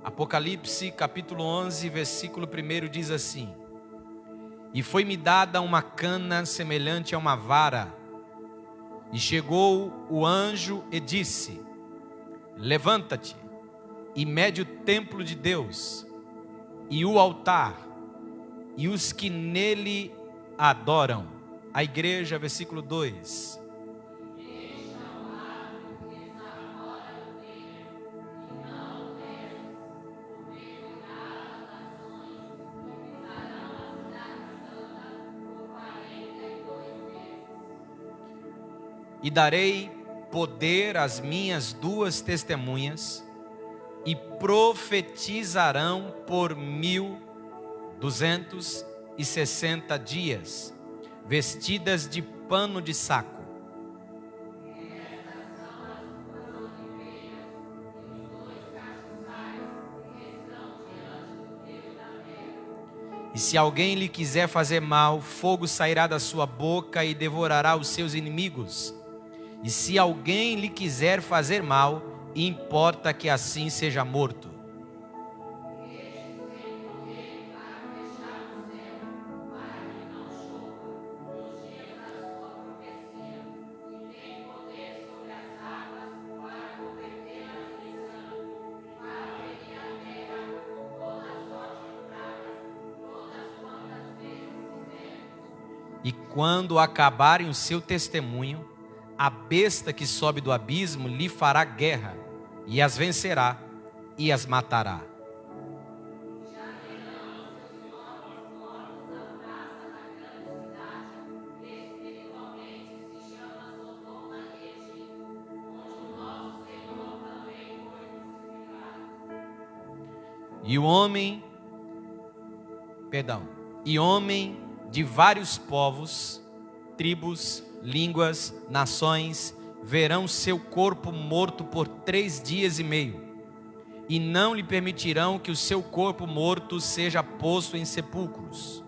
Apocalipse capítulo 11, versículo 1 diz assim: E foi-me dada uma cana semelhante a uma vara, e chegou o anjo e disse: Levanta-te e mede o templo de Deus, e o altar, e os que nele adoram. A igreja, versículo 2. E darei poder às minhas duas testemunhas, e profetizarão por 1260 dias, vestidas de pano de saco. E se alguém lhe quiser fazer mal, fogo sairá da sua boca e devorará os seus inimigos. E se alguém lhe quiser fazer mal, importa que assim seja morto. E quando acabarem o seu testemunho, a besta que sobe do abismo lhe fará guerra, e as vencerá, e as matará. E homem de vários povos, tribos, línguas, nações, verão seu corpo morto por 3 dias e meio, e não lhe permitirão que o seu corpo morto seja posto em sepulcros.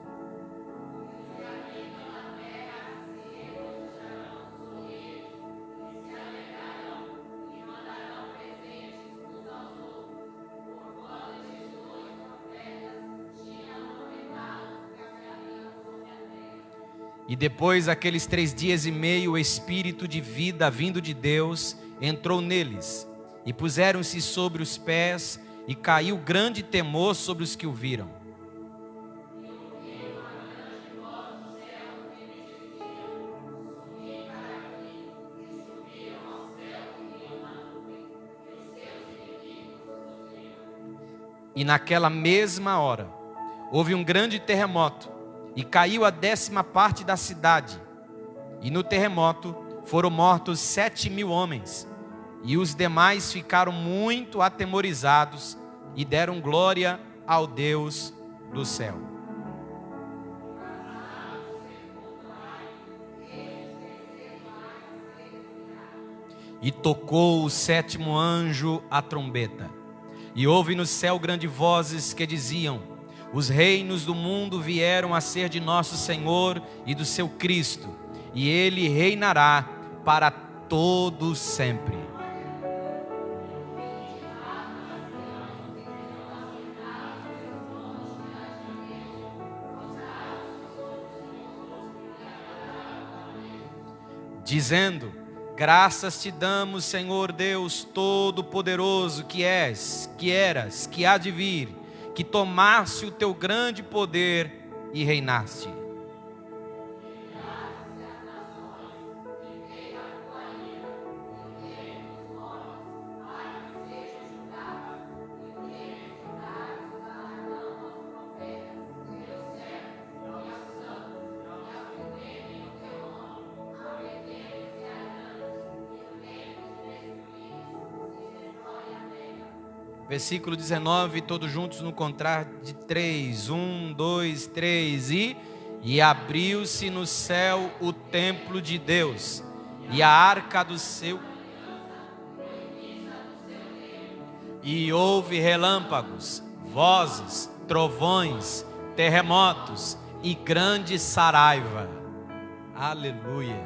E depois daqueles 3 dias e meio, o Espírito de vida vindo de Deus entrou neles, e puseram-se sobre os pés, e caiu grande temor sobre os que o viram. E naquela mesma hora, houve um grande terremoto, e caiu a 10ª parte da cidade, e no terremoto foram mortos 7.000 homens, e os demais ficaram muito atemorizados, e deram glória ao Deus do céu. E tocou o 7º anjo a trombeta, e houve no céu grandes vozes que diziam: Os reinos do mundo vieram a ser de nosso Senhor e do seu Cristo, e Ele reinará para todo sempre. Dizendo: Graças te damos, Senhor Deus Todo-Poderoso, que és, que eras, que há de vir, que tomaste o teu grande poder e reinaste. Versículo 19, todos juntos no contar de 3, 1, 2, 3, e abriu-se no céu o templo de Deus, e a arca do seu, e houve relâmpagos, vozes, trovões, terremotos e grande saraiva. Aleluia.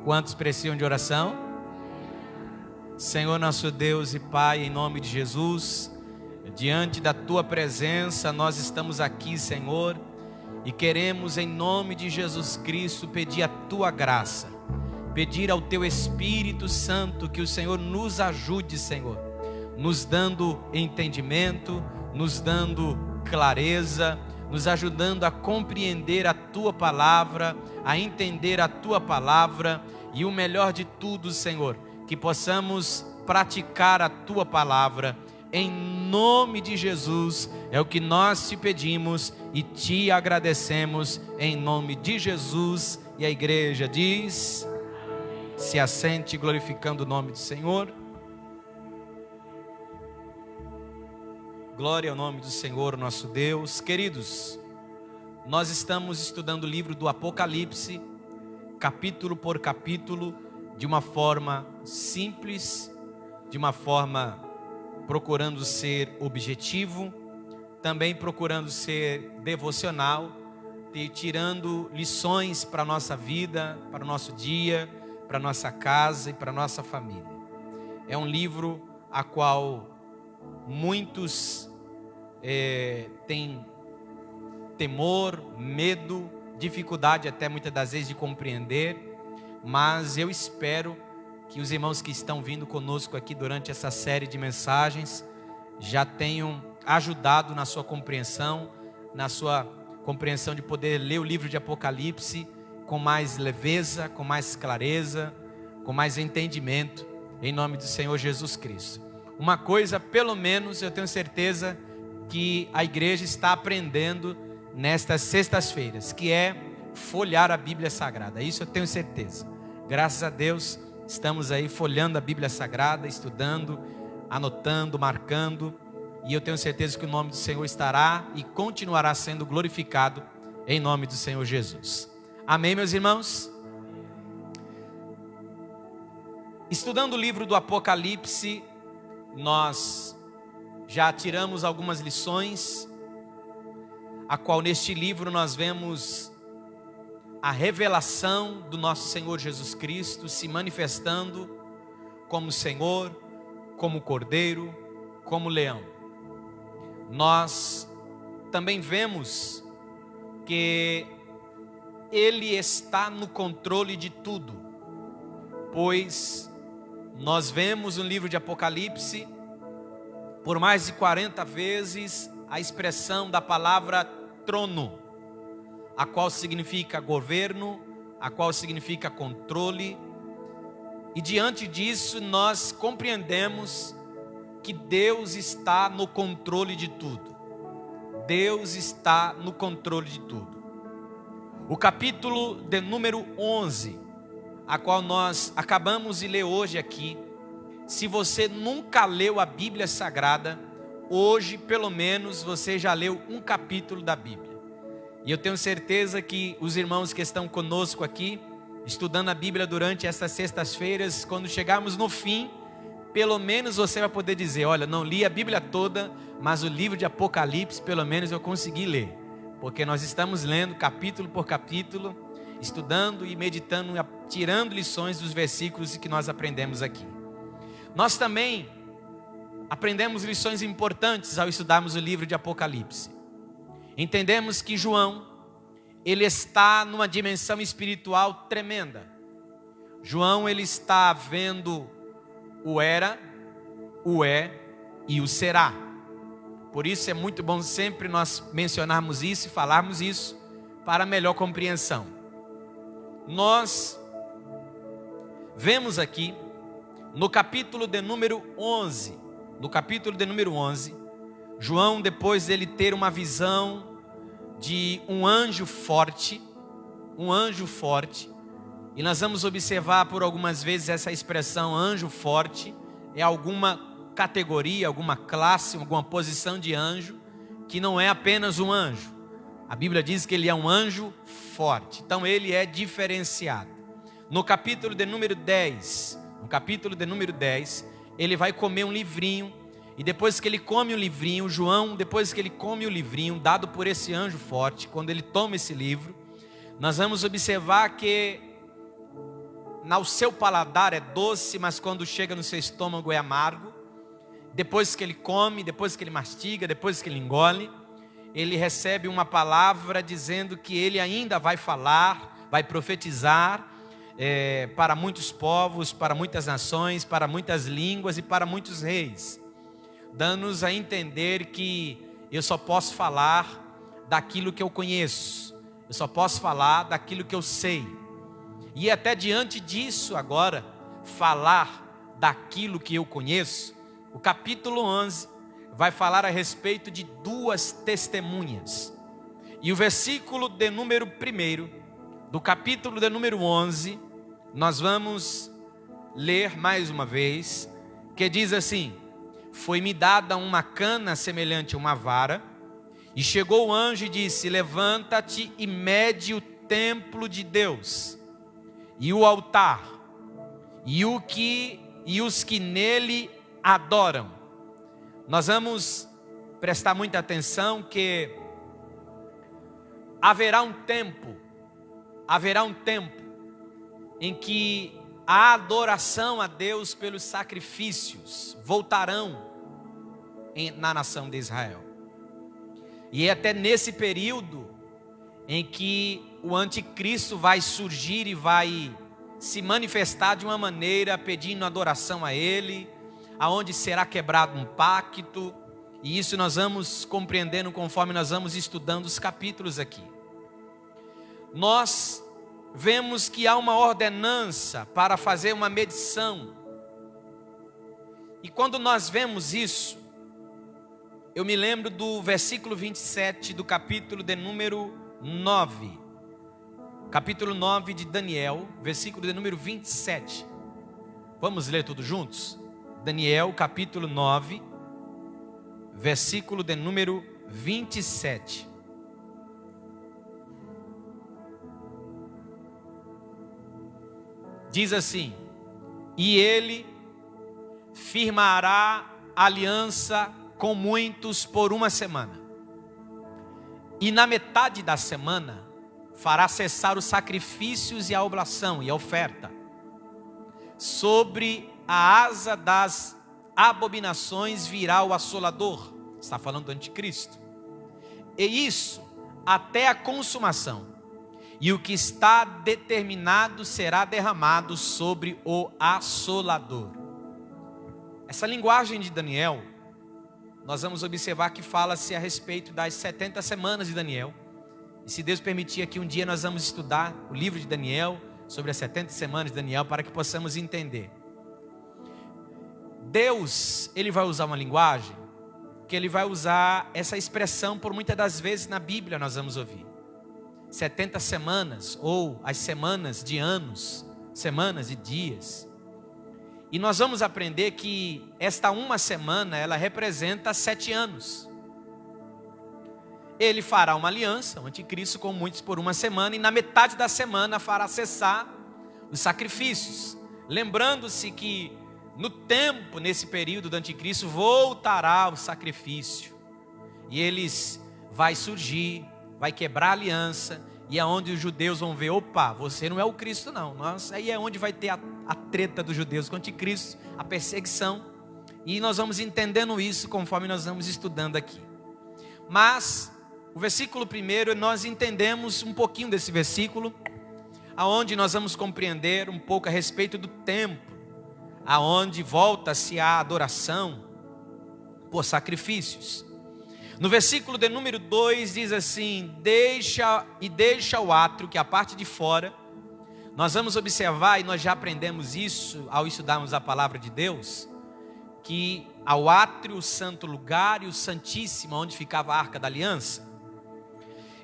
Quantos precisam de oração? Senhor nosso Deus e Pai, em nome de Jesus, diante da Tua presença, nós estamos aqui, Senhor, e queremos, em nome de Jesus Cristo, pedir a Tua graça, pedir ao Teu Espírito Santo que o Senhor nos ajude, Senhor, nos dando entendimento, nos dando clareza, nos ajudando a compreender a Tua palavra, a entender a Tua palavra e o melhor de tudo, Senhor, que possamos praticar a Tua palavra, em nome de Jesus, é o que nós te pedimos e te agradecemos, em nome de Jesus. E a igreja diz, se assente glorificando o nome do Senhor. Glória ao nome do Senhor, nosso Deus. Queridos, nós estamos estudando o livro do Apocalipse, capítulo por capítulo, de uma forma simples, de uma forma procurando ser objetivo, também procurando ser devocional, e tirando lições para a nossa vida, para o nosso dia, para a nossa casa e para a nossa família. É um livro a qual muitos têm temor, medo, dificuldade até muitas das vezes de compreender, mas eu espero que os irmãos que estão vindo conosco aqui durante essa série de mensagens já tenham ajudado na sua compreensão de poder ler o livro de Apocalipse com mais leveza, com mais clareza, com mais entendimento, em nome do Senhor Jesus Cristo. Uma coisa, pelo menos, eu tenho certeza que a igreja está aprendendo nestas sextas-feiras, que é folhear a Bíblia Sagrada. Isso eu tenho certeza. Graças a Deus, estamos aí folhando a Bíblia Sagrada, estudando, anotando, marcando, e eu tenho certeza que o nome do Senhor estará e continuará sendo glorificado em nome do Senhor Jesus. Amém, meus irmãos? Estudando o livro do Apocalipse, nós já tiramos algumas lições, a qual neste livro nós vemos a revelação do nosso Senhor Jesus Cristo se manifestando como Senhor, como Cordeiro, como Leão. Nós também vemos que Ele está no controle de tudo, pois nós vemos no livro de Apocalipse, por mais de 40 vezes, a expressão da palavra trono, a qual significa governo, a qual significa controle, e diante disso nós compreendemos que Deus está no controle de tudo. Deus está no controle de tudo. O capítulo de número 11, a qual nós acabamos de ler hoje aqui, se você nunca leu a Bíblia Sagrada, hoje pelo menos você já leu um capítulo da Bíblia. E eu tenho certeza que os irmãos que estão conosco aqui, estudando a Bíblia durante essas sextas-feiras, quando chegarmos no fim, pelo menos você vai poder dizer, olha, não li a Bíblia toda, mas o livro de Apocalipse pelo menos eu consegui ler. Porque nós estamos lendo capítulo por capítulo, estudando e meditando, tirando lições dos versículos que nós aprendemos aqui. Nós também aprendemos lições importantes ao estudarmos o livro de Apocalipse. Entendemos que João, ele está numa dimensão espiritual tremenda. João, ele está vendo o era, o é e o será. Por isso é muito bom sempre nós mencionarmos isso e falarmos isso para melhor compreensão. Nós vemos aqui no capítulo de número 11, João, depois dele ter uma visão de um anjo forte, e nós vamos observar por algumas vezes essa expressão anjo forte, é alguma categoria, alguma classe, alguma posição de anjo, que não é apenas um anjo. A Bíblia diz que ele é um anjo forte, então ele é diferenciado. No capítulo de número 10, ele vai comer um livrinho, e depois que ele come o livrinho, João, depois que ele come o livrinho dado por esse anjo forte, quando ele toma esse livro, nós vamos observar que no seu paladar é doce, mas quando chega no seu estômago é amargo. Depois que ele come, depois que ele mastiga, depois que ele engole, ele recebe uma palavra dizendo que ele ainda vai falar, vai profetizar para muitos povos, para muitas nações, para muitas línguas e para muitos reis, dando-nos a entender que eu só posso falar daquilo que eu conheço, eu só posso falar daquilo que eu sei. E até diante disso agora, falar daquilo que eu conheço, o capítulo 11 vai falar a respeito de duas testemunhas. E o versículo de número 1 do capítulo de número 11, nós vamos ler mais uma vez, que diz assim: foi-me dada uma cana semelhante a uma vara, e chegou o anjo e disse: levanta-te e mede o templo de Deus, e o altar, e os que nele adoram. Nós vamos prestar muita atenção que haverá um tempo em que a adoração a Deus pelos sacrifícios voltarão na nação de Israel. E é até nesse período em que o anticristo vai surgir e vai se manifestar de uma maneira pedindo adoração a ele, aonde será quebrado um pacto, e isso nós vamos compreendendo conforme nós vamos estudando os capítulos aqui. Nós vemos que há uma ordenança para fazer uma medição, e quando nós vemos isso, eu me lembro do versículo 27 do capítulo de número 9, capítulo 9 de Daniel, versículo de número 27. Vamos ler tudo juntos? Daniel capítulo 9, versículo de número 27. Diz assim: e ele firmará aliança com muitos por uma semana, e na metade da semana fará cessar os sacrifícios e a oblação e a oferta. Sobre a asa das abominações virá o assolador. Está falando do anticristo. E isso até a consumação. E o que está determinado será derramado sobre o assolador. Essa linguagem de Daniel, nós vamos observar que fala-se a respeito das 70 semanas de Daniel. E se Deus permitir, aqui um dia nós vamos estudar o livro de Daniel, sobre as 70 semanas de Daniel, para que possamos entender. Deus, ele vai usar uma linguagem, que ele vai usar essa expressão por muitas das vezes na Bíblia nós vamos ouvir. 70 semanas, ou as semanas de anos, semanas de dias. E nós vamos aprender que esta uma semana, ela representa 7 anos. Ele fará uma aliança, o anticristo, com muitos por uma semana, e na metade da semana fará cessar os sacrifícios. Lembrando-se que no tempo, nesse período do anticristo, voltará o sacrifício. E eles vai surgir, vai quebrar a aliança, e é onde os judeus vão ver: opa, você não é o Cristo não. Nossa, aí é onde vai ter a treta dos judeus com o anticristo, a perseguição. E nós vamos entendendo isso conforme nós vamos estudando aqui. Mas o versículo 1, nós entendemos um pouquinho desse versículo, aonde nós vamos compreender um pouco a respeito do templo, aonde volta-se a adoração por sacrifícios. No versículo de número 2 diz assim: deixa o átrio, que é a parte de fora. Nós vamos observar, e nós já aprendemos isso ao estudarmos a palavra de Deus, que ao átrio, o santo lugar, e o santíssimo, onde ficava a arca da aliança.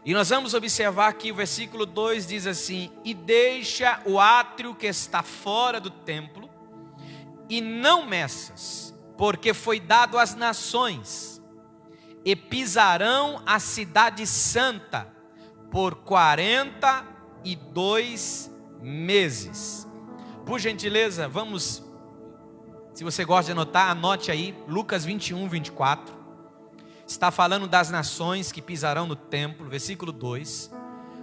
E nós vamos observar que o versículo 2 diz assim: e deixa o átrio que está fora do templo, e não meças, porque foi dado às nações, e pisarão a cidade santa por 42 meses. Por gentileza, vamos, se você gosta de anotar, anote aí, Lucas 21, 24. Está falando das nações que pisarão no templo, versículo 2.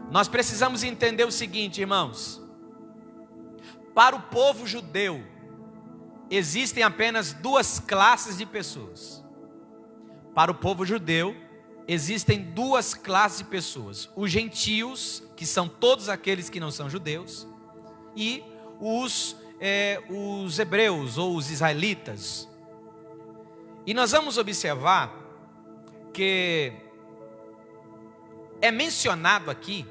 Nós precisamos entender o seguinte, irmãos: Para o povo judeu, existem apenas duas classes de pessoas. Para o povo judeu, existem duas classes de pessoas: os gentios, que são todos aqueles que não são judeus, e os hebreus ou os israelitas. E nós vamos observar que é mencionado aqui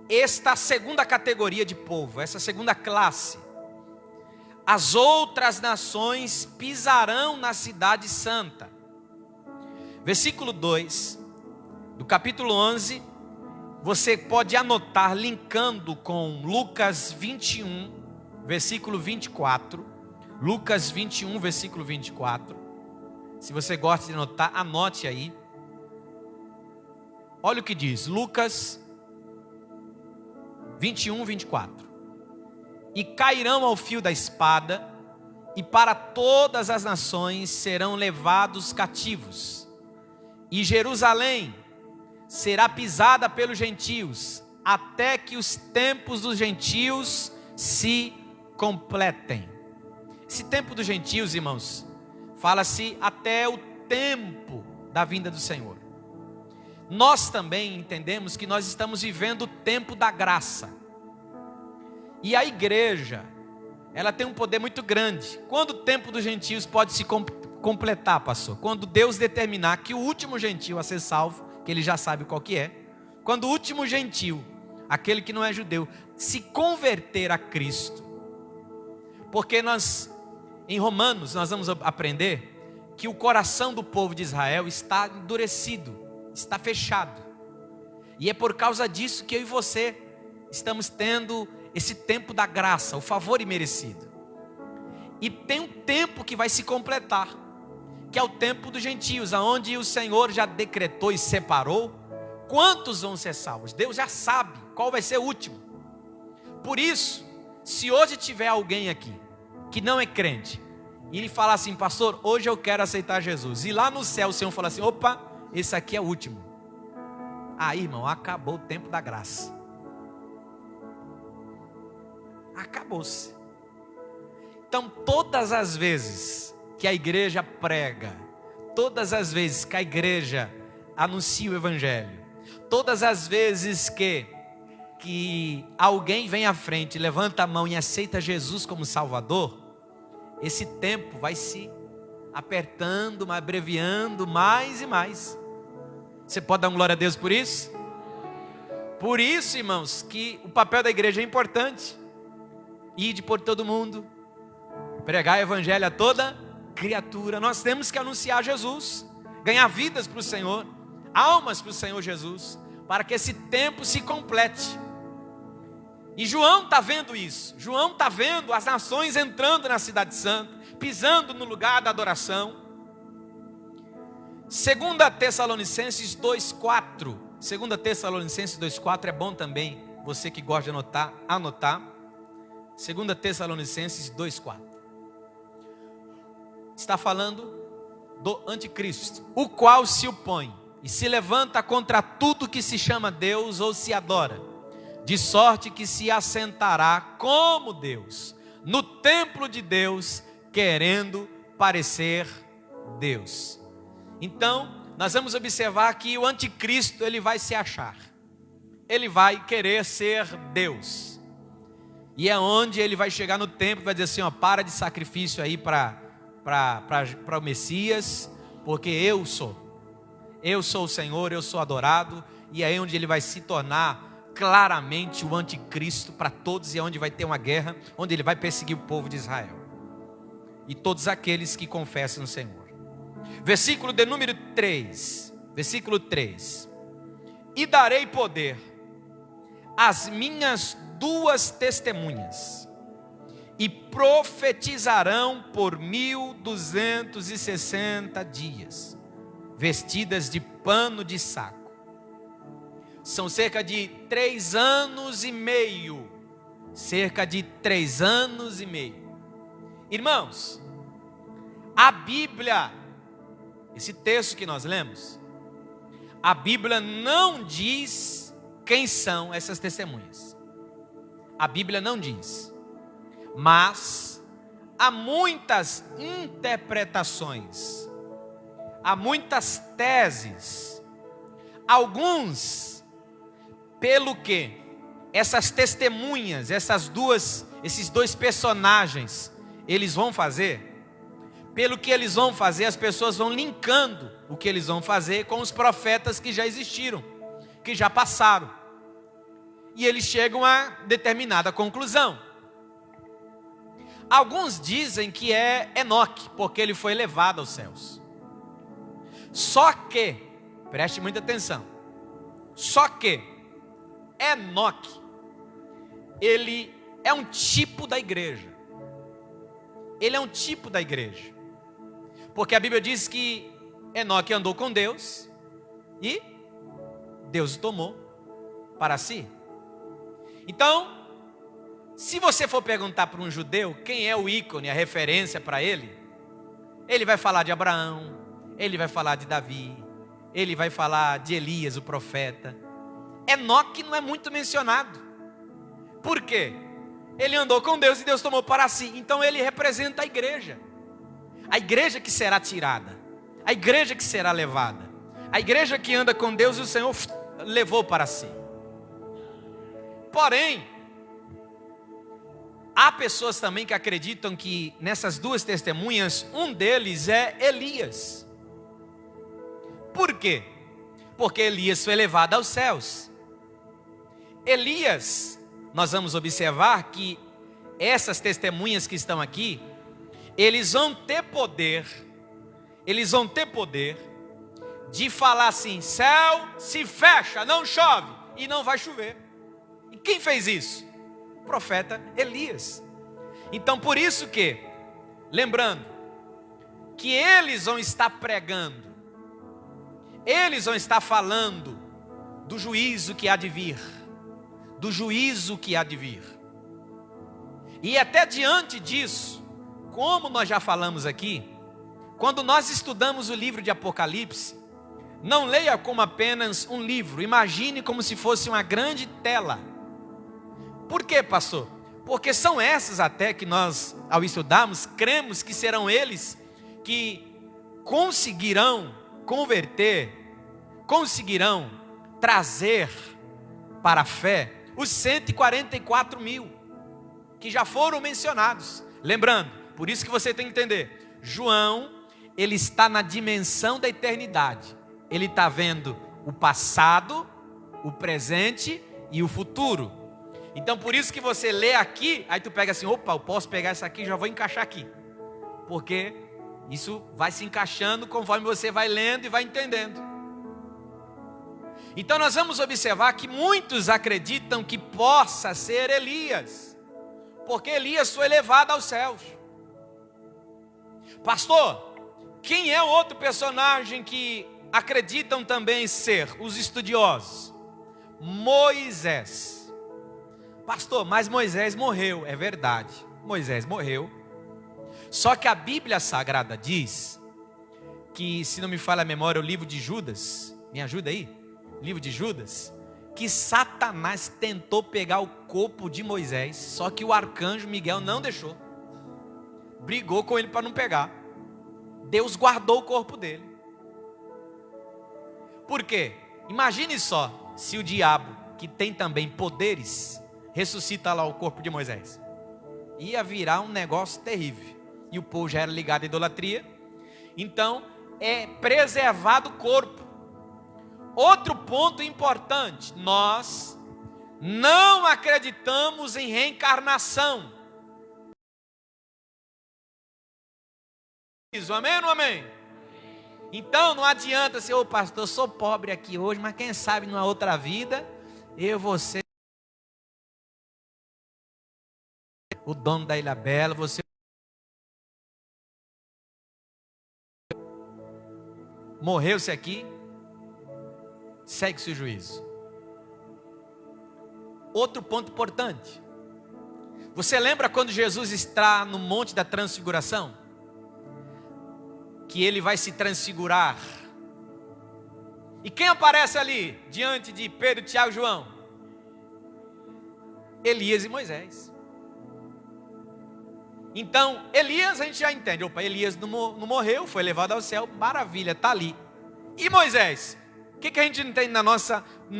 esta segunda categoria de povo, essa segunda classe. As outras nações pisarão na cidade santa. Versículo 2 do capítulo 11, você pode anotar linkando com Lucas 21, versículo 24. Lucas 21, versículo 24. Se você gosta de anotar, anote aí. Olha o que diz, Lucas 21, 24. E cairão ao fio da espada, e para todas as nações serão levados cativos. E Jerusalém será pisada pelos gentios, até que os tempos dos gentios se completem. Esse tempo dos gentios, irmãos, fala-se até o tempo da vinda do Senhor. Nós também entendemos que nós estamos vivendo o tempo da graça. E a igreja, ela tem um poder muito grande. Quando o tempo dos gentios pode se completar, pastor? Quando Deus determinar que o último gentio a ser salvo, que ele já sabe qual que é, quando o último gentio, aquele que não é judeu, se converter a Cristo. Porque em Romanos, nós vamos aprender que o coração do povo de Israel está endurecido, está fechado. E é por causa disso que eu e você estamos tendo esse tempo da graça, o favor imerecido. E tem um tempo que vai se completar, que é o tempo dos gentios, aonde o Senhor já decretou e separou quantos vão ser salvos. Deus já sabe qual vai ser o último. Por isso, se hoje tiver alguém aqui que não é crente, e ele falar assim: pastor, hoje eu quero aceitar Jesus, e lá no céu o Senhor fala assim: opa, esse aqui é o último. Aí, irmão, acabou o tempo da graça. Acabou-se. Então, todas as vezes que a igreja prega, todas as vezes que a igreja anuncia o evangelho, todas as vezes que alguém vem à frente, levanta a mão e aceita Jesus como Salvador, esse tempo vai se apertando, abreviando mais e mais. Você pode dar uma glória a Deus por isso? Por isso, irmãos, que o papel da igreja é importante. Ide por todo mundo, pregar o evangelho a toda criatura. Nós temos que anunciar Jesus, ganhar vidas para o Senhor, almas para o Senhor Jesus, para que esse tempo se complete. E João está vendo isso. João está vendo as nações entrando na cidade santa, pisando no lugar da adoração. 2 Tessalonicenses 2,4. 2 Tessalonicenses 2,4 é bom também, você que gosta de anotar. 2 Tessalonicenses 2,4. Está falando do anticristo, o qual se opõe e se levanta contra tudo que se chama Deus ou se adora, de sorte que se assentará como Deus no templo de Deus, querendo parecer Deus. Então, nós vamos observar que o anticristo, ele vai se achar, ele vai querer ser Deus. E é onde ele vai chegar no templo e vai dizer assim: ó, para de sacrifício aí para o Messias, porque eu sou o Senhor, eu sou adorado. E é onde ele vai se tornar claramente o anticristo para todos, e é onde vai ter uma guerra, onde ele vai perseguir o povo de Israel e todos aqueles que confessam o Senhor. Versículo de número 3, versículo 3: e darei poder às minhas 2 testemunhas, e profetizarão por 1260 dias, vestidas de pano de saco. São cerca de 3 anos e meio. Cerca de 3 anos e meio. Irmãos, a Bíblia, esse texto que nós lemos, a Bíblia não diz quem são essas testemunhas. A Bíblia não diz. Mas há muitas interpretações, há muitas teses. Alguns, pelo que essas testemunhas, esses dois personagens, eles vão fazer, pelo que eles vão fazer, as pessoas vão linkando o que eles vão fazer com os profetas que já existiram, que já passaram. E eles chegam a determinada conclusão. Alguns dizem que é Enoque, porque ele foi levado aos céus. Só que, preste muita atenção, só que Enoque, ele é um tipo da igreja. Ele é um tipo da igreja. Porque a Bíblia diz que Enoque andou com Deus e Deus o tomou para si. Então, se você for perguntar para um judeu quem é o ícone, a referência para ele, ele vai falar de Abraão, ele vai falar de Davi, ele vai falar de Elias, o profeta. Enoque não é muito mencionado. Por quê? Ele andou com Deus e Deus tomou para si. Então ele representa a igreja que será tirada, a igreja que será levada, a igreja que anda com Deus e o Senhor levou para si. Porém, há pessoas também que acreditam que nessas duas testemunhas, um deles é Elias. Por quê? Porque Elias foi levado aos céus. Elias, nós vamos observar que essas testemunhas que estão aqui, eles vão ter poder de falar assim: céu se fecha, não chove, e não vai chover. E quem fez isso? O profeta Elias. Então por isso que, lembrando, que eles vão estar pregando, eles vão estar falando do juízo que há de vir, do juízo que há de vir. E até diante disso, como nós já falamos aqui, quando nós estudamos o livro de Apocalipse, não leia como apenas um livro, imagine como se fosse uma grande tela. Por quê, pastor? Porque são essas até que nós, ao estudarmos, cremos que serão eles que conseguirão converter, conseguirão trazer para a fé os 144 mil que já foram mencionados. Lembrando, por isso que você tem que entender, João, ele está na dimensão da eternidade. Ele está vendo o passado, o presente e o futuro. Então por isso que você lê aqui, aí tu pega assim: opa, eu posso pegar essa aqui e já vou encaixar aqui. Porque isso vai se encaixando conforme você vai lendo e vai entendendo. Então nós vamos observar que muitos acreditam que possa ser Elias, porque Elias foi levado aos céus. Pastor, quem é o outro personagem que acreditam também ser os estudiosos? Moisés. Pastor, mas Moisés morreu. É verdade, Moisés morreu. Só que a Bíblia Sagrada diz que, se não me falha a memória, o livro de Judas, me ajuda aí? Livro de Judas, que Satanás tentou pegar o corpo de Moisés, só que o arcanjo Miguel não deixou, brigou com ele para não pegar. Deus guardou o corpo dele. Por quê? Imagine só, se o diabo, que tem também poderes, ressuscita lá o corpo de Moisés, ia virar um negócio terrível, e o povo já era ligado à idolatria. Então é preservado o corpo. Outro ponto importante: nós não acreditamos em reencarnação. Amém ou não amém? Então não adianta ser: ô pastor, eu sou pobre aqui hoje, mas quem sabe numa outra vida eu vou ser o dono da Ilha Bela, você morreu-se aqui, segue-se o juízo. Outro ponto importante: você lembra quando Jesus está no Monte da Transfiguração? Que ele vai se transfigurar. E quem aparece ali, diante de Pedro, Tiago e João? Elias e Moisés. Então, Elias a gente já entende. Opa, Elias não morreu, foi levado ao céu, maravilha, está ali. E Moisés? O que a gente entende no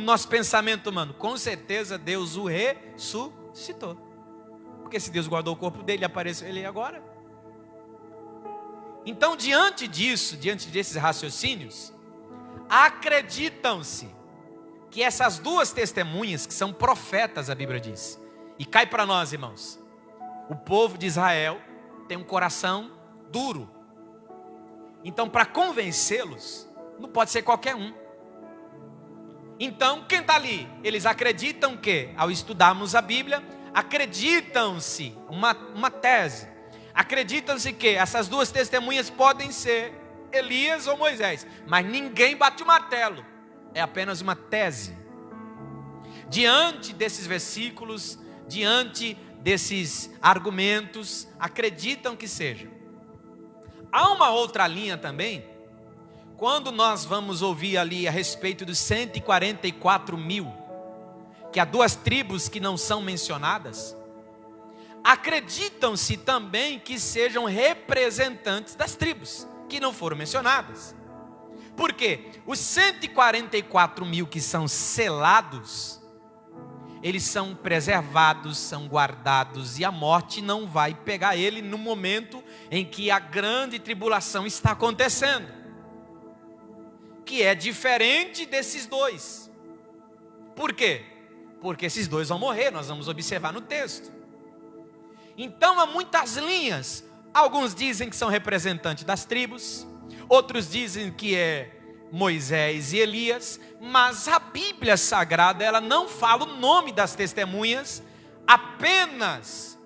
nosso pensamento humano? Com certeza Deus o ressuscitou. Porque se Deus guardou o corpo dele, apareceu ele agora. Então, diante disso, diante desses raciocínios, acreditam-se que essas duas testemunhas, que são profetas, a Bíblia diz, e cai para nós, irmãos, o povo de Israel tem um coração duro. Então, para convencê-los, não pode ser qualquer um. Então, quem está ali? Eles acreditam que, ao estudarmos a Bíblia, acreditam-se, uma tese, acreditam-se que essas duas testemunhas podem ser Elias ou Moisés, mas ninguém bate o martelo, é apenas uma tese. Diante desses versículos, diante desses argumentos, acreditam que seja. Há uma outra linha também, quando nós vamos ouvir ali a respeito dos 144 mil, que há duas tribos que não são mencionadas, acreditam-se também que sejam representantes das tribos que não foram mencionadas. Por quê? Os 144 mil que são selados, eles são preservados, são guardados, e a morte não vai pegar ele no momento em que a grande tribulação está acontecendo, que é diferente desses dois. Por quê? Porque esses dois vão morrer, nós vamos observar no texto. Então há muitas linhas. Alguns dizem que são representantes das tribos, outros dizem que é Moisés e Elias, mas a Bíblia Sagrada, ela não fala o nome das testemunhas, apenas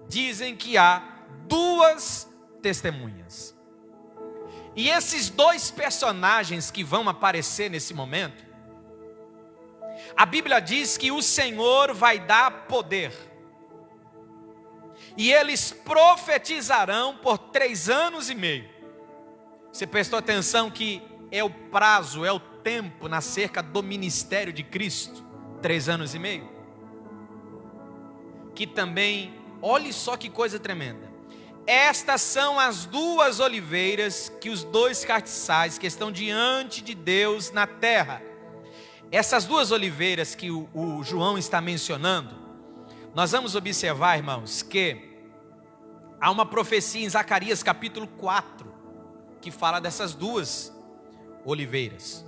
dizem que há duas testemunhas. E esses dois personagens que vão aparecer nesse momento, a Bíblia diz que o Senhor vai dar poder, e eles profetizarão por 3 anos e meio. Você prestou atenção que é o prazo, é o tempo na cerca do ministério de Cristo, 3 anos e meio? Que também, olhe só que coisa tremenda. Estas são as duas oliveiras que os dois castiçais que estão diante de Deus na terra. Essas duas oliveiras que o João está mencionando, nós vamos observar, irmãos, que há uma profecia em Zacarias capítulo 4, que fala dessas duas oliveiras.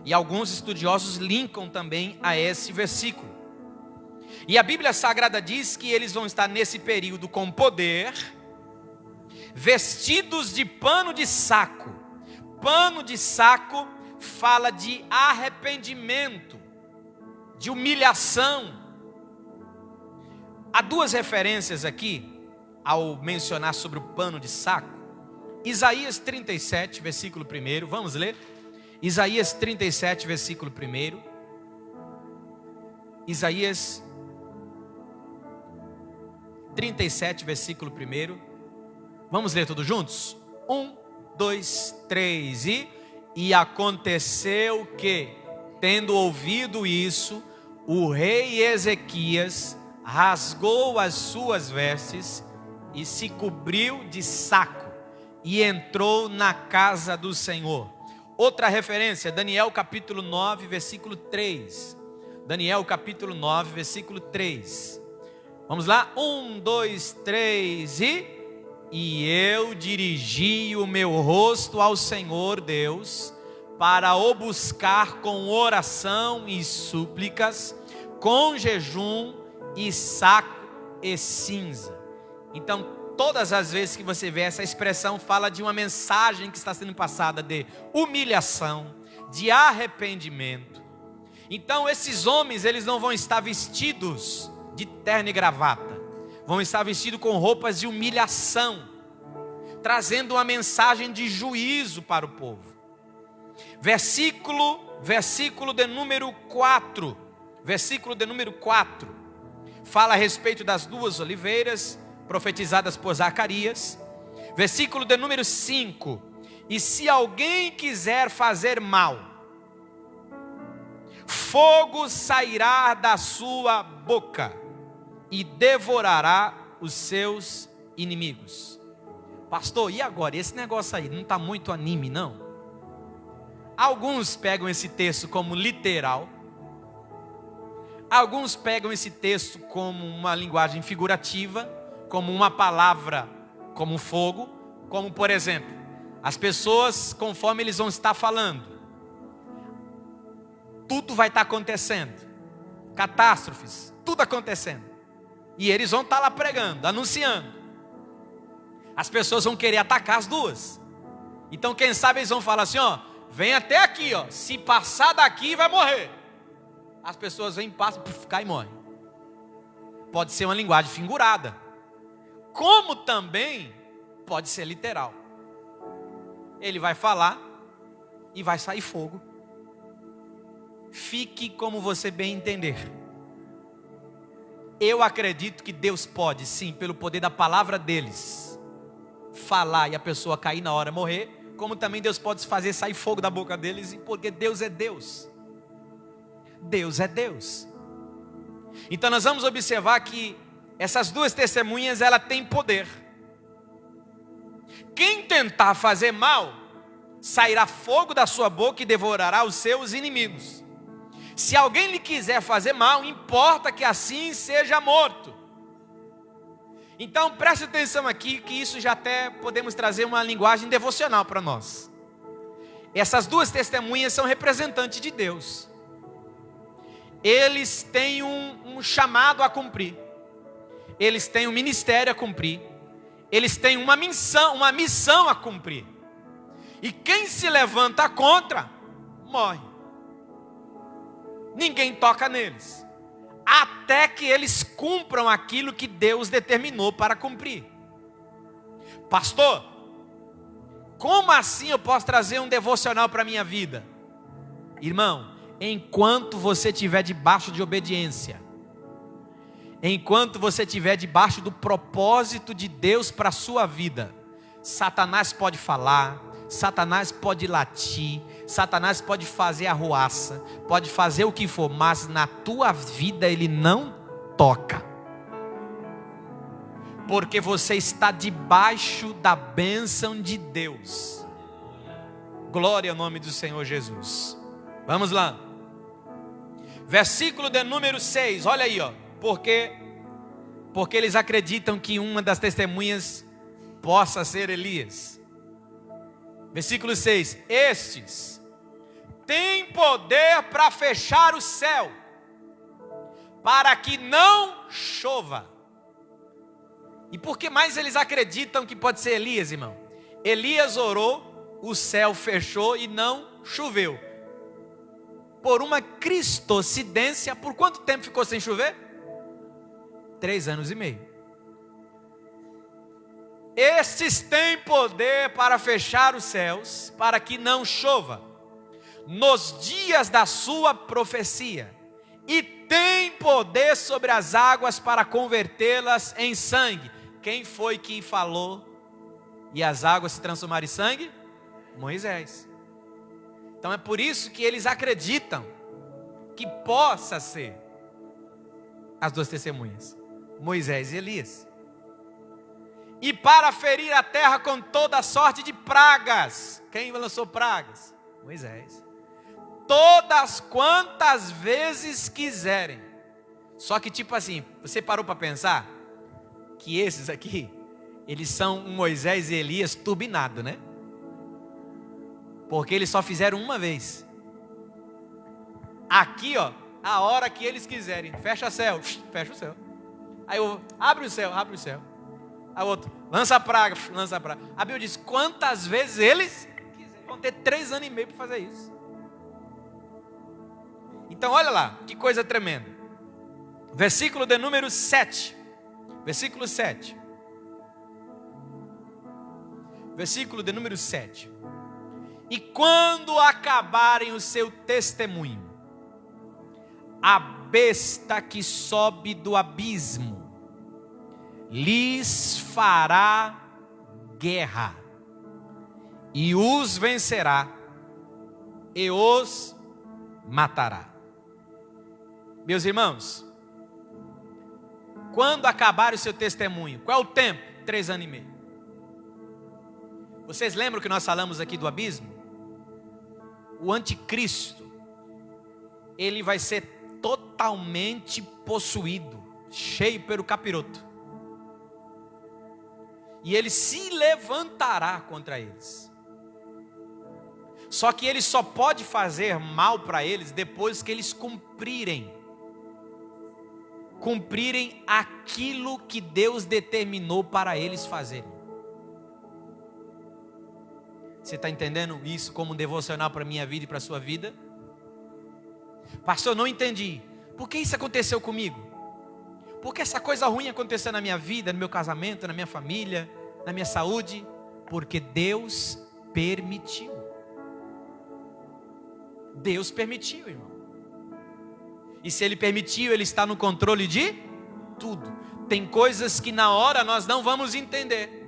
E alguns estudiosos linkam também a esse versículo. E a Bíblia Sagrada diz que eles vão estar nesse período com poder, vestidos de pano de saco. Pano de saco fala de arrependimento, de humilhação. Há duas referências aqui, ao mencionar sobre o pano de saco. Isaías 37, versículo 1, vamos ler? Isaías 37, versículo 1. Isaías 37, versículo 1. Vamos ler todos juntos? 1, 2, 3 e aconteceu que, tendo ouvido isso, o rei Ezequias rasgou as suas vestes e se cobriu de saco e entrou na casa do Senhor. Outra referência, Daniel capítulo 9, versículo 3. Daniel capítulo 9, versículo 3. Vamos lá? 1, 2, 3 e eu dirigi o meu rosto ao Senhor Deus, para o buscar com oração e súplicas, com jejum e saco e cinza. Então, todas as vezes que você vê essa expressão, fala de uma mensagem que está sendo passada de humilhação, de arrependimento. Então, esses homens, eles não vão estar vestidos de terno e gravata, vão estar vestidos com roupas de humilhação, trazendo uma mensagem de juízo para o povo. Versículo de número 4, fala a respeito das duas oliveiras, profetizadas por Zacarias. Versículo de número 5, e se alguém quiser fazer mal, fogo sairá da sua boca, e devorará os seus inimigos. Pastor, e agora? Esse negócio aí não está muito anime, não? Alguns pegam esse texto como literal. Alguns pegam esse texto como uma linguagem figurativa, como uma palavra, como fogo. Como, por exemplo, as pessoas, conforme eles vão estar falando, tudo vai estar acontecendo. Catástrofes, tudo acontecendo. E eles vão estar lá pregando, anunciando. As pessoas vão querer atacar as duas. Então quem sabe eles vão falar assim, ó, vem até aqui, ó, se passar daqui vai morrer. As pessoas vêm, passam, cai e morrem. Pode ser uma linguagem figurada, como também pode ser literal. Ele vai falar e vai sair fogo. Fique como você bem entender. Eu acredito que Deus pode, sim, pelo poder da palavra deles, falar e a pessoa cair na hora morrer, como também Deus pode fazer sair fogo da boca deles, porque Deus é Deus. Deus é Deus. Então nós vamos observar que essas duas testemunhas, ela tem poder. Quem tentar fazer mal, sairá fogo da sua boca e devorará os seus inimigos. Se alguém lhe quiser fazer mal, importa que assim seja morto. Então preste atenção aqui, que isso já até podemos trazer uma linguagem devocional para nós. Essas duas testemunhas são representantes de Deus. Eles têm um chamado a cumprir. Eles têm um ministério a cumprir. Eles têm uma missão a cumprir. E quem se levanta contra, morre. Ninguém toca neles, até que eles cumpram aquilo que Deus determinou para cumprir. Pastor, como assim eu posso trazer um devocional para a minha vida? Irmão, enquanto você estiver debaixo de obediência, enquanto você estiver debaixo do propósito de Deus para a sua vida, Satanás pode falar, Satanás pode latir, Satanás pode fazer arruaça, pode fazer o que for, mas na tua vida ele não toca. Porque você está debaixo da bênção de Deus. Glória ao nome do Senhor Jesus. Vamos lá. Versículo de número 6, olha aí, ó. Porque eles acreditam que uma das testemunhas possa ser Elias. Versículo 6, estes têm poder para fechar o céu, para que não chova. E por que mais eles acreditam que pode ser Elias, irmão? Elias orou, o céu fechou e não choveu. Por uma cristocidência, por quanto tempo ficou sem chover? 3 anos e meio. Estes têm poder para fechar os céus, para que não chova, nos dias da sua profecia, e tem poder sobre as águas para convertê-las em sangue. Quem foi que falou e as águas se transformaram em sangue? Moisés. Então é por isso que eles acreditam que possa ser as duas testemunhas, Moisés e Elias. E para ferir a terra com toda sorte de pragas. Quem lançou pragas? Moisés. Todas quantas vezes quiserem. Só que tipo assim, você parou para pensar que esses aqui, eles são um Moisés e Elias turbinado, né? Porque eles só fizeram uma vez. Aqui, ó, a hora que eles quiserem, fecha o céu, fecha o céu. Aí eu, abre o céu, abre o céu. Aí o outro, lança a praga, lança a praga. A Bíblia diz, quantas vezes eles quiserem. Vão ter 3 anos e meio para fazer isso. Então olha lá, que coisa tremenda. Versículo de número 7. Versículo 7. Versículo de número 7. E quando acabarem o seu testemunho, a besta que sobe do abismo lhes fará guerra, e os vencerá, e os matará. Meus irmãos, quando acabar o seu testemunho, qual é o tempo? 3 anos e meio. Vocês lembram que nós falamos aqui do abismo? O anticristo, ele vai ser totalmente possuído, cheio pelo capiroto. E ele se levantará contra eles. Só que ele só pode fazer mal para eles depois que eles cumprirem aquilo que Deus determinou para eles fazerem. Você está entendendo isso como um devocional para a minha vida e para a sua vida? Pastor, não entendi. Por que isso aconteceu comigo? Por que essa coisa ruim aconteceu na minha vida, no meu casamento, na minha família, na minha saúde? Porque Deus permitiu. Deus permitiu, irmão. E se Ele permitiu, Ele está no controle de tudo. Tem coisas que na hora nós não vamos entender,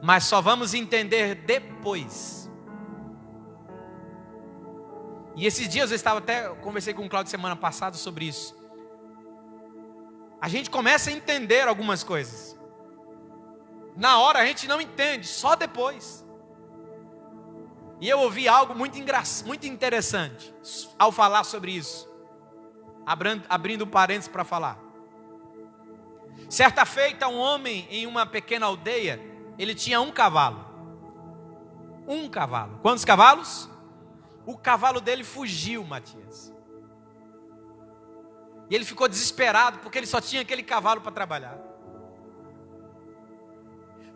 mas só vamos entender depois. E esses dias eu conversei com o Cláudio semana passada sobre isso. A gente começa a entender algumas coisas. Na hora a gente não entende, só depois. E eu ouvi algo muito interessante ao falar sobre isso. Abrindo parênteses para falar. Certa feita, um homem em uma pequena aldeia, ele tinha um cavalo. Um cavalo. Quantos cavalos? O cavalo dele fugiu, Matias. E ele ficou desesperado, porque ele só tinha aquele cavalo para trabalhar.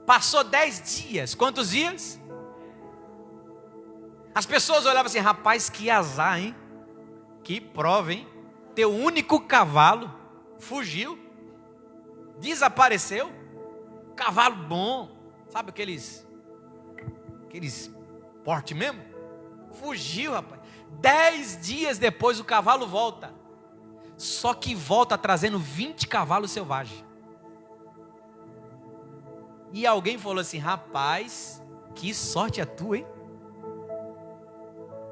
Passou 10 dias. Quantos dias? As pessoas olhavam assim: rapaz, que azar, hein? Que prova, hein? Teu único cavalo fugiu, desapareceu. Cavalo bom, sabe aqueles porte mesmo? Fugiu, rapaz. 10 dias depois o cavalo volta. Só que volta trazendo 20 cavalos selvagens. E alguém falou assim: rapaz, que sorte a tua, hein?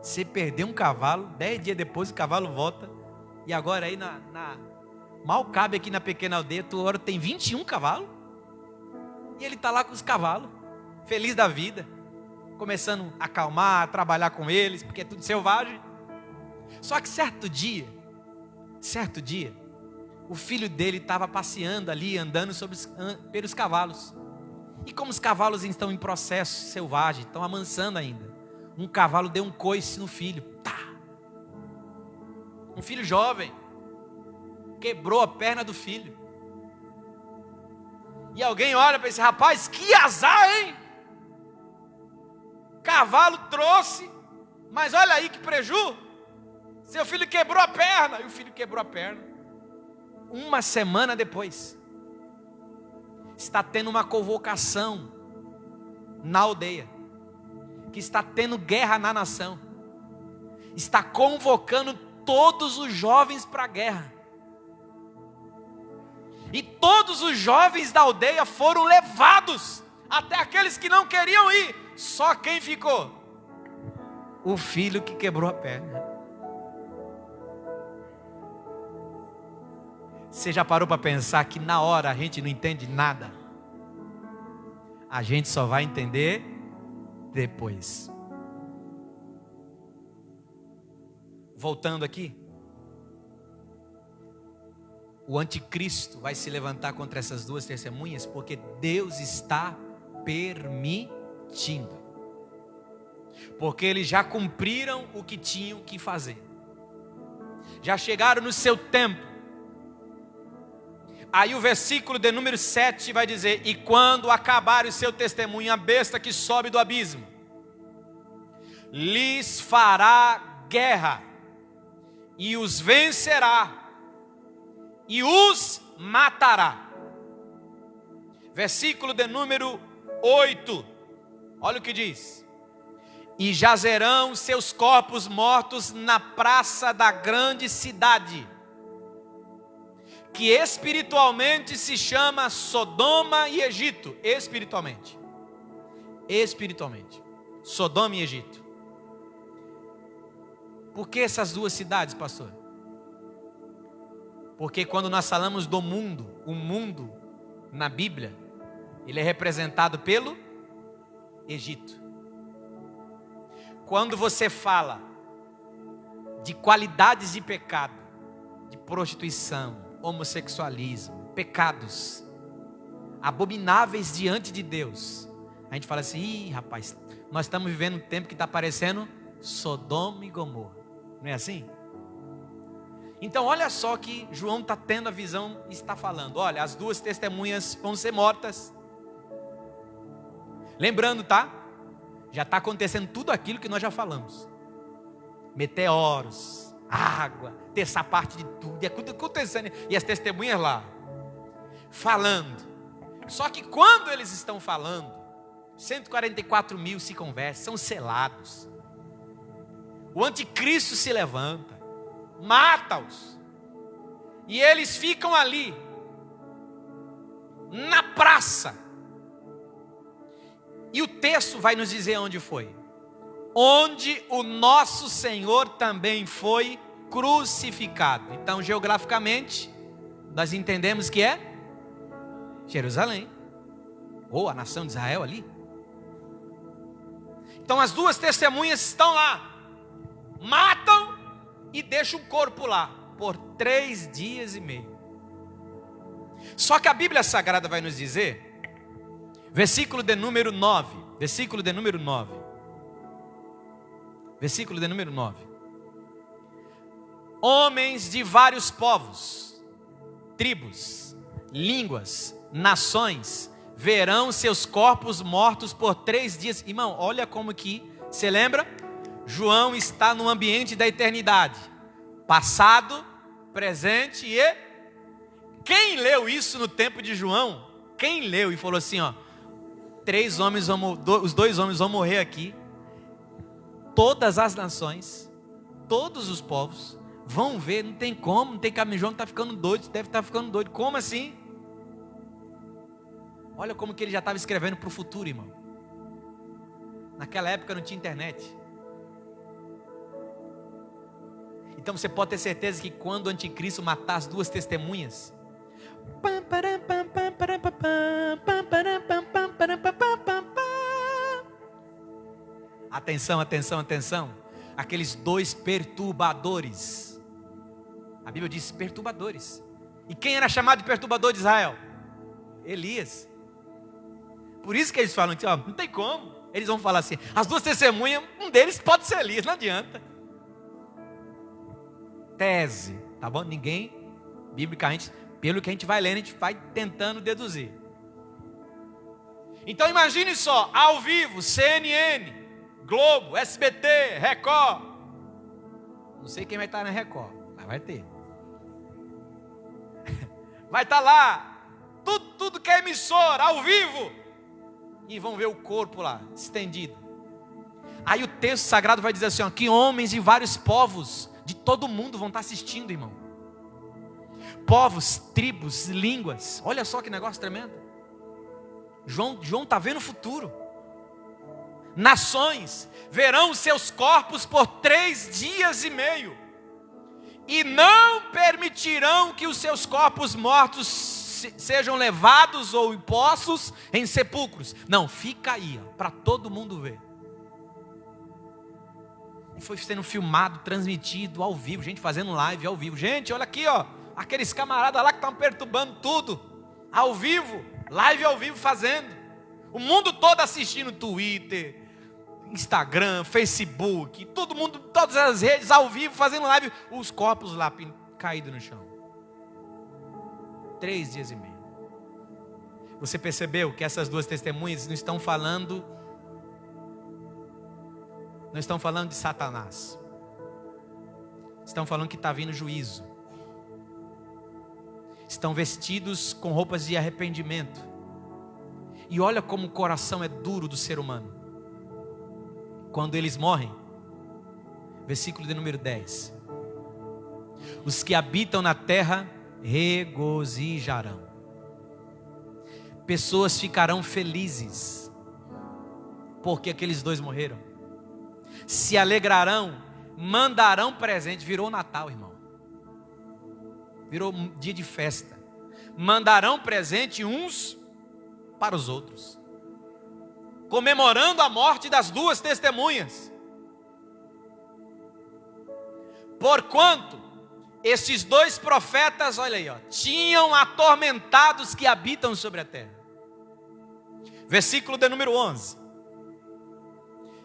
Você perdeu um cavalo, 10 dias depois o cavalo volta. E agora aí mal cabe aqui na pequena aldeia, tu agora tem 21 cavalos. E ele está lá com os cavalos, feliz da vida, começando a acalmar, a trabalhar com eles, porque é tudo selvagem. Só que certo dia, o filho dele estava passeando ali, andando pelos cavalos. E como os cavalos estão em processo selvagem, estão amansando ainda, um cavalo deu um coice no filho. Tá! Um filho jovem, quebrou a perna do filho. E alguém olha para esse rapaz: que azar, hein? Cavalo trouxe, mas olha aí que preju. Seu filho quebrou a perna. E o filho quebrou a perna. Uma semana depois, está tendo uma convocação na aldeia, que está tendo guerra na nação. Está convocando todos os jovens para a guerra. E todos os jovens da aldeia foram levados, até aqueles que não queriam ir. Só quem ficou? O filho que quebrou a perna. Você já parou para pensar que na hora a gente não entende nada? A gente só vai entender depois. Voltando aqui. O anticristo vai se levantar contra essas duas testemunhas, porque Deus está permitindo. Porque eles já cumpriram o que tinham que fazer. Já chegaram no seu tempo. Aí o versículo de número 7 vai dizer: e quando acabar o seu testemunho, a besta que sobe do abismo lhes fará guerra e os vencerá e os matará. Versículo de número 8, olha o que diz: e jazerão seus corpos mortos na praça da grande cidade, que espiritualmente se chama Sodoma e Egito. Espiritualmente, Sodoma e Egito. Por que essas duas cidades, pastor? Porque quando nós falamos do mundo, o mundo na Bíblia Ele é representado pelo Egito. Quando você fala de qualidades de pecado, de prostituição, homossexualismo, pecados abomináveis diante de Deus, a gente fala assim: ih, rapaz, nós estamos vivendo um tempo que está parecendo Sodoma e Gomorra. Não é assim? Então olha só que João está tendo a visão e está falando: olha, as duas testemunhas vão ser mortas. Lembrando, tá? Já está acontecendo tudo aquilo que nós já falamos. Meteoros, água, terça parte de tudo, e é tudo acontecendo. E as testemunhas lá, falando. Só que quando eles estão falando, 144 mil se convertem, são selados. O anticristo se levanta, mata-os. E eles ficam ali, na praça. E o texto vai nos dizer onde foi. Onde o nosso Senhor também foi crucificado. Então, geograficamente, nós entendemos que é Jerusalém, ou a nação de Israel ali. Então, as duas testemunhas estão lá, matam e deixam o corpo lá, por 3 dias e meio. Só que a Bíblia Sagrada vai nos dizer, versículo de número 9, versículo de número 9, versículo de número 9. Homens de vários povos, tribos, línguas, nações, verão seus corpos mortos por 3 dias. Irmão, olha como que, você lembra? João está no ambiente da eternidade, passado, presente e... Quem leu isso no tempo de João? Quem leu e falou assim, ó: os 2 homens vão morrer aqui, todas as nações, todos os povos vão ver, não tem como, não tem caminho. João está ficando doido, deve estar ficando doido. Como assim? Olha como que ele já estava escrevendo para o futuro, irmão. Naquela época não tinha internet. Então você pode ter certeza que quando o anticristo matar as duas testemunhas, atenção, atenção, atenção, aqueles 2 perturbadores, a Bíblia diz perturbadores. E quem era chamado de perturbador de Israel? Elias. Por isso que eles falam que, ó, não tem como. Eles vão falar assim: as duas testemunhas, um deles pode ser Elias, não adianta. Tese, tá bom? Ninguém, biblicamente, pelo que a gente vai lendo, a gente vai tentando deduzir. Então imagine só, ao vivo, CNN, Globo, SBT, Record. Não sei quem vai estar na Record, mas vai ter. Vai estar lá, tudo que é emissora, ao vivo. E vão ver o corpo lá, estendido. Aí o texto sagrado vai dizer assim, ó, que homens de vários povos, de todo mundo vão estar assistindo, irmão. Povos, tribos, línguas. Olha só que negócio tremendo. João está vendo o futuro. Nações verão os seus corpos por 3 dias e meio. E não permitirão que os seus corpos mortos sejam levados ou postos em sepulcros. Não, fica aí, para todo mundo ver. E foi sendo filmado, transmitido ao vivo, gente fazendo live ao vivo. Gente, olha aqui, ó, aqueles camaradas lá que estão perturbando tudo, ao vivo, live ao vivo fazendo. O mundo todo assistindo, Twitter, Instagram, Facebook, todo mundo, todas as redes ao vivo fazendo live, os corpos lá caídos no chão. 3 dias e meio. Você percebeu que essas duas testemunhas não estão falando de Satanás. Estão falando que está vindo juízo. Estão vestidos com roupas de arrependimento. E olha como o coração é duro do ser humano. Quando eles morrem, versículo de número 10. Os que habitam na terra regozijarão. Pessoas ficarão felizes porque aqueles 2 morreram. Se alegrarão, mandarão presente. Virou Natal, irmão. Virou dia de festa. Mandarão presente uns para os outros, comemorando a morte das duas testemunhas. Porquanto esses dois profetas, olha aí, tinham atormentado os que habitam sobre a terra. Versículo de número 11.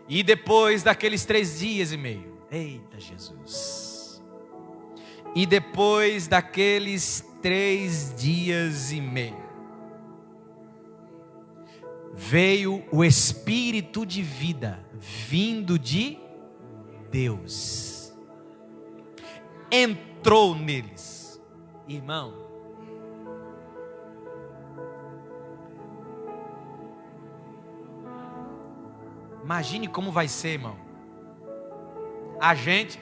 E depois daqueles 3 dias e meio, eita Jesus, e depois daqueles 3 dias e meio, veio o Espírito de vida, vindo de Deus, entrou neles. Irmão, imagine como vai ser, irmão. A gente,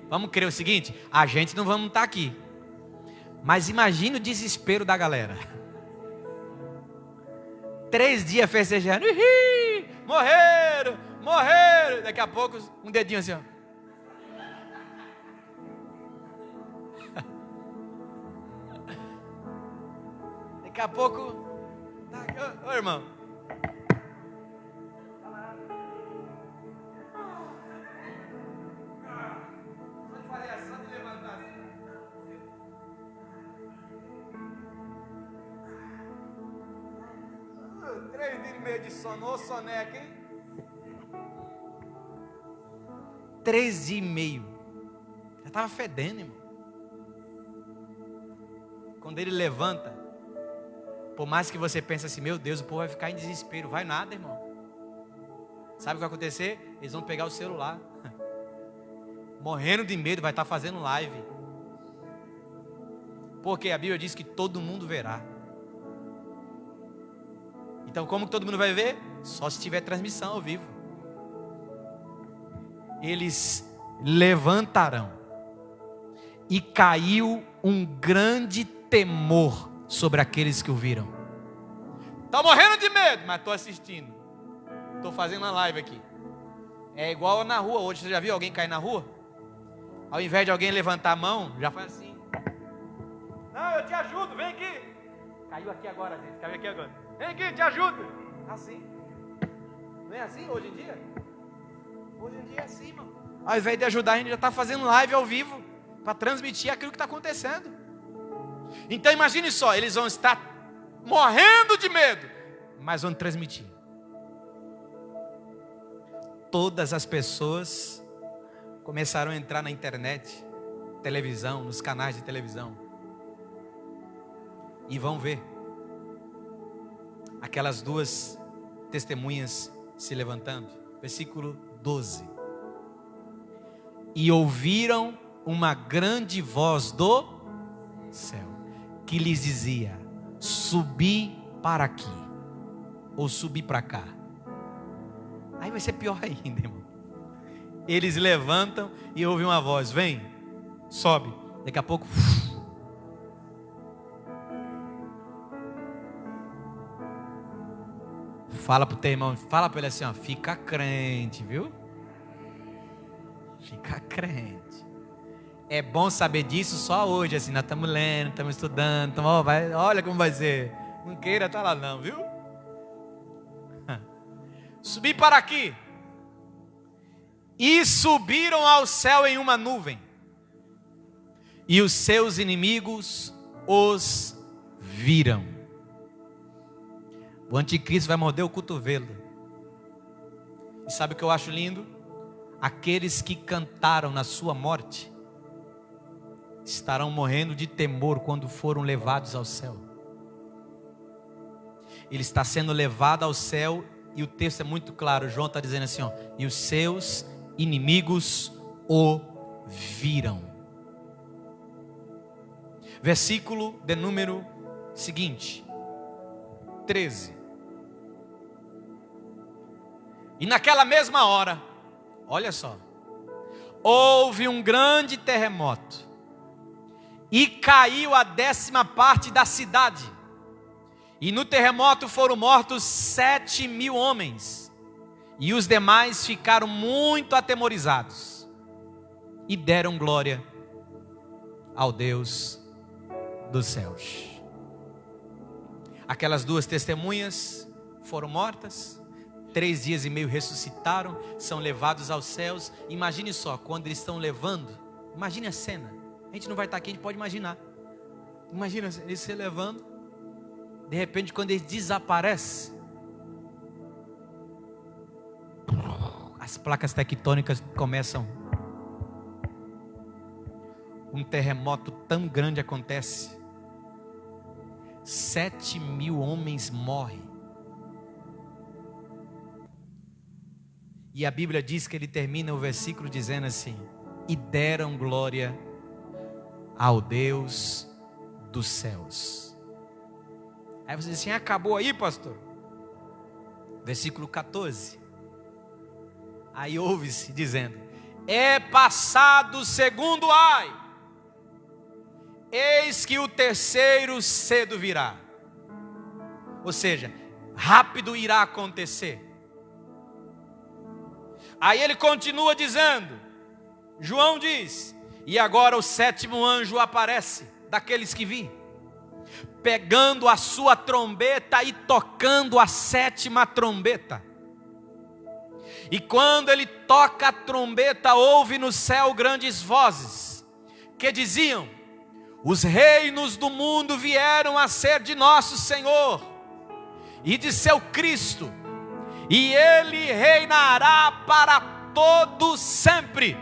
vamos crer o seguinte, a gente não vamos estar aqui, mas imagine o desespero da galera. 3 dias festejando, morreram, daqui a pouco um dedinho assim, daqui a pouco, ô irmão, só de levantar assim. Três dias e meio de sono, ô soneca, hein? 3 dias e meio, já estava fedendo, irmão. Quando ele levanta, por mais que você pense assim, meu Deus, o povo vai ficar em desespero, vai nada, irmão. Sabe o que vai acontecer? Eles vão pegar o celular, morrendo de medo, vai estar fazendo live, porque a Bíblia diz que todo mundo verá. Então como que todo mundo vai ver? Só se tiver transmissão ao vivo. Eles levantarão, e caiu um grande temor sobre aqueles que o viram. Estou morrendo de medo, mas estou assistindo, estou fazendo uma live aqui. É igual na rua hoje, você já viu alguém cair na rua? Ao invés de alguém levantar a mão, já faz assim. Não, eu te ajudo, vem aqui. Caiu aqui agora, gente, caiu aqui agora. Vem aqui, te ajudo. Assim. Não é assim hoje em dia? Hoje em dia é assim, mano. Ao invés de ajudar, a gente já está fazendo live ao vivo, para transmitir aquilo que está acontecendo. Então imagine só, eles vão estar morrendo de medo, mas vão transmitir. Todas as pessoas começaram a entrar na internet, televisão, nos canais de televisão, e vão ver aquelas duas testemunhas se levantando. Versículo 12. E ouviram uma grande voz do céu, que lhes dizia: subi para aqui, ou subi para cá. Aí vai ser pior ainda, irmão. Eles levantam e ouvem uma voz: vem, sobe. Daqui a pouco, fala pro teu irmão, fala para ele assim, fica crente, viu? Fica crente. É bom saber disso só hoje, assim, nós estamos lendo, estamos estudando, olha como vai ser. Não queira estar lá não, viu? Subi para aqui. E subiram ao céu em uma nuvem, e os seus inimigos os viram. O anticristo vai morder o cotovelo. E sabe o que eu acho lindo? Aqueles que cantaram na sua morte estarão morrendo de temor quando foram levados ao céu. Ele está sendo levado ao céu, e o texto é muito claro. João está dizendo assim, e os seus inimigos o viram. Versículo de número seguinte, 13. E naquela mesma hora, olha só, houve um grande terremoto, e caiu a 10ª parte da cidade, e no terremoto foram mortos 7.000 homens, e os demais ficaram muito atemorizados, e deram glória ao Deus dos céus. Aquelas 2 testemunhas foram mortas, 3 dias e meio ressuscitaram, são levados aos céus. Imagine só, quando eles estão levando, imagine a cena. A gente não vai estar aqui, a gente pode imaginar. Imagina eles se levando, de repente quando eles desaparecem, as placas tectônicas começam. Um terremoto tão grande acontece. 7.000 homens morrem. E a Bíblia diz que ele termina o versículo dizendo assim: e deram glória ao Deus dos céus. Aí você diz assim: acabou aí, pastor? Versículo 14. Aí ouve-se dizendo: é passado o segundo ai, eis que o terceiro cedo virá. Ou seja, rápido irá acontecer. Aí ele continua dizendo, João diz: e agora o 7º anjo aparece, daqueles que vi, pegando a sua trombeta e tocando a 7ª trombeta. E quando ele toca a trombeta, ouve no céu grandes vozes, que diziam: os reinos do mundo vieram a ser de nosso Senhor e de seu Cristo, e ele reinará para todo sempre.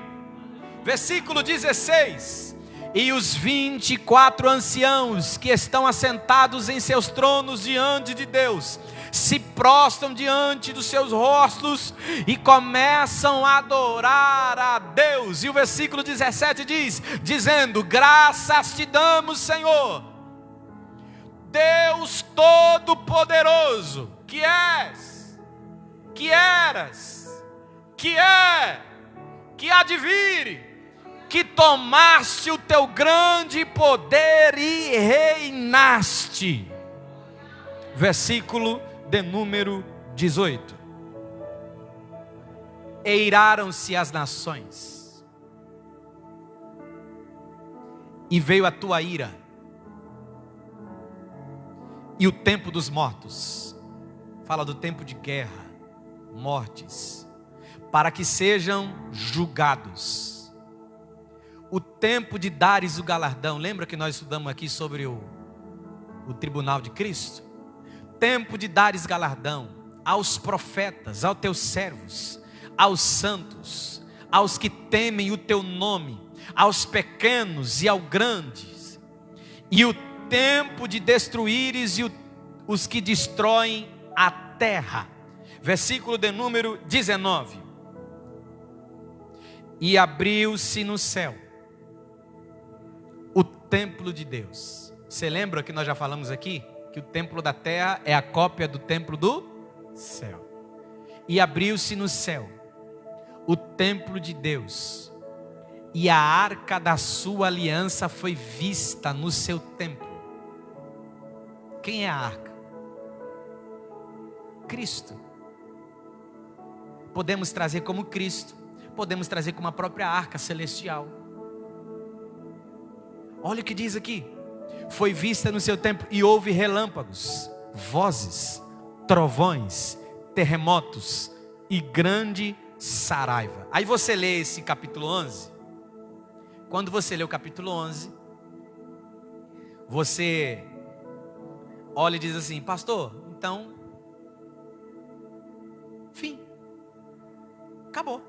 Versículo 16. E os 24 anciãos que estão assentados em seus tronos diante de Deus, se prostram diante dos seus rostos e começam a adorar a Deus. E o versículo 17 diz, dizendo: graças te damos, Senhor, Deus Todo-Poderoso, que és, que eras, que é, que há de vir, que tomaste o teu grande poder e reinaste. Versículo de número 18. Eiraram-se as nações, e veio a tua ira, e o tempo dos mortos, fala do tempo de guerra, mortes, para que sejam julgados. O tempo de dares o galardão. Lembra que nós estudamos aqui sobre o tribunal de Cristo? Tempo de dares galardão aos profetas, aos teus servos, aos santos, aos que temem o teu nome, aos pequenos e aos grandes. E o tempo de destruíres os que destroem a terra. Versículo de número 19. E abriu-se no céu o templo de Deus. Você lembra que nós já falamos aqui? Que o templo da terra é a cópia do templo do céu. E abriu-se no céu o templo de Deus, e a arca da sua aliança foi vista no seu templo. Quem é a arca? Cristo. Podemos trazer como Cristo, podemos trazer como a própria arca celestial. Olha o que diz aqui: foi vista no seu templo, e houve relâmpagos, vozes, trovões, terremotos e grande saraiva. Aí você lê esse capítulo 11. Quando você lê o capítulo 11, você olha e diz assim: pastor, então, fim, acabou,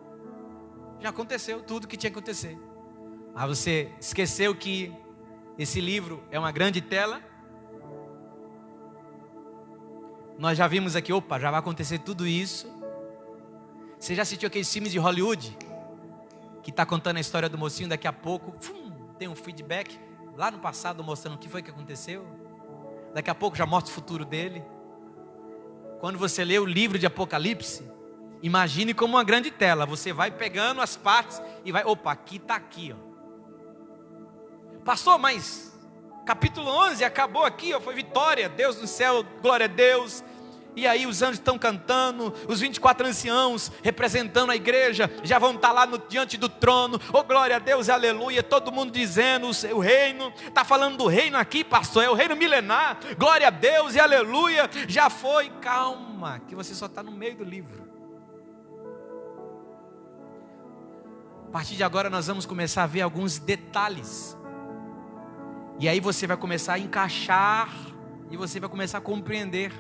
já aconteceu tudo que tinha que acontecer. Mas você esqueceu que esse livro é uma grande tela. Nós já vimos aqui, opa, já vai acontecer tudo isso. Você já assistiu aqueles filmes de Hollywood que está contando a história do mocinho, daqui a pouco tem um feedback lá no passado mostrando o que foi que aconteceu. Daqui a pouco já mostra o futuro dele. Quando você lê o livro de Apocalipse, imagine como uma grande tela. Você vai pegando as partes e vai, opa, aqui está aqui, ó. Pastor, mas capítulo 11 acabou aqui, ó, foi vitória, Deus no céu, glória a Deus. E aí os anjos estão cantando, os 24 anciãos representando a igreja, já vão estar lá diante do trono, oh glória a Deus, aleluia, todo mundo dizendo, o reino, está falando do reino aqui pastor, é o reino milenar, glória a Deus e aleluia, já foi, calma, que você só está no meio do livro. A partir de agora nós vamos começar a ver alguns detalhes, e aí você vai começar a encaixar, e você vai começar a compreender.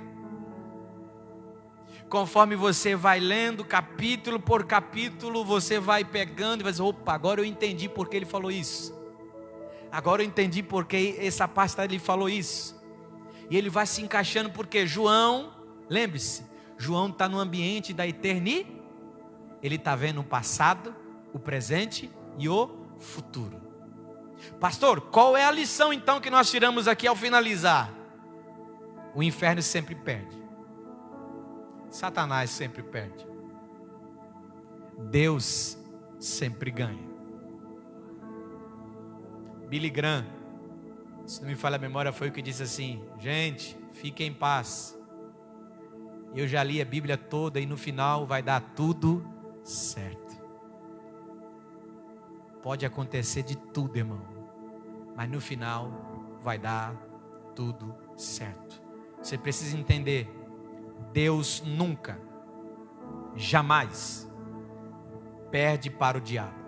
Conforme você vai lendo capítulo por capítulo, você vai pegando e vai dizer, opa, agora eu entendi porque ele falou isso. Agora eu entendi porque essa parte ele falou isso. E ele vai se encaixando porque João, lembre-se, João está no ambiente da eternidade. Ele está vendo o passado, o presente e o futuro. Pastor, qual é a lição então que nós tiramos aqui ao finalizar? O inferno sempre perde. Satanás sempre perde. Deus sempre ganha. Billy Graham, se não me falha a memória, foi o que disse assim: gente, fiquem em paz. Eu já li a Bíblia toda e no final vai dar tudo certo. Pode acontecer de tudo, irmão, mas no final vai dar tudo certo. Você precisa entender, Deus nunca, jamais perde para o diabo.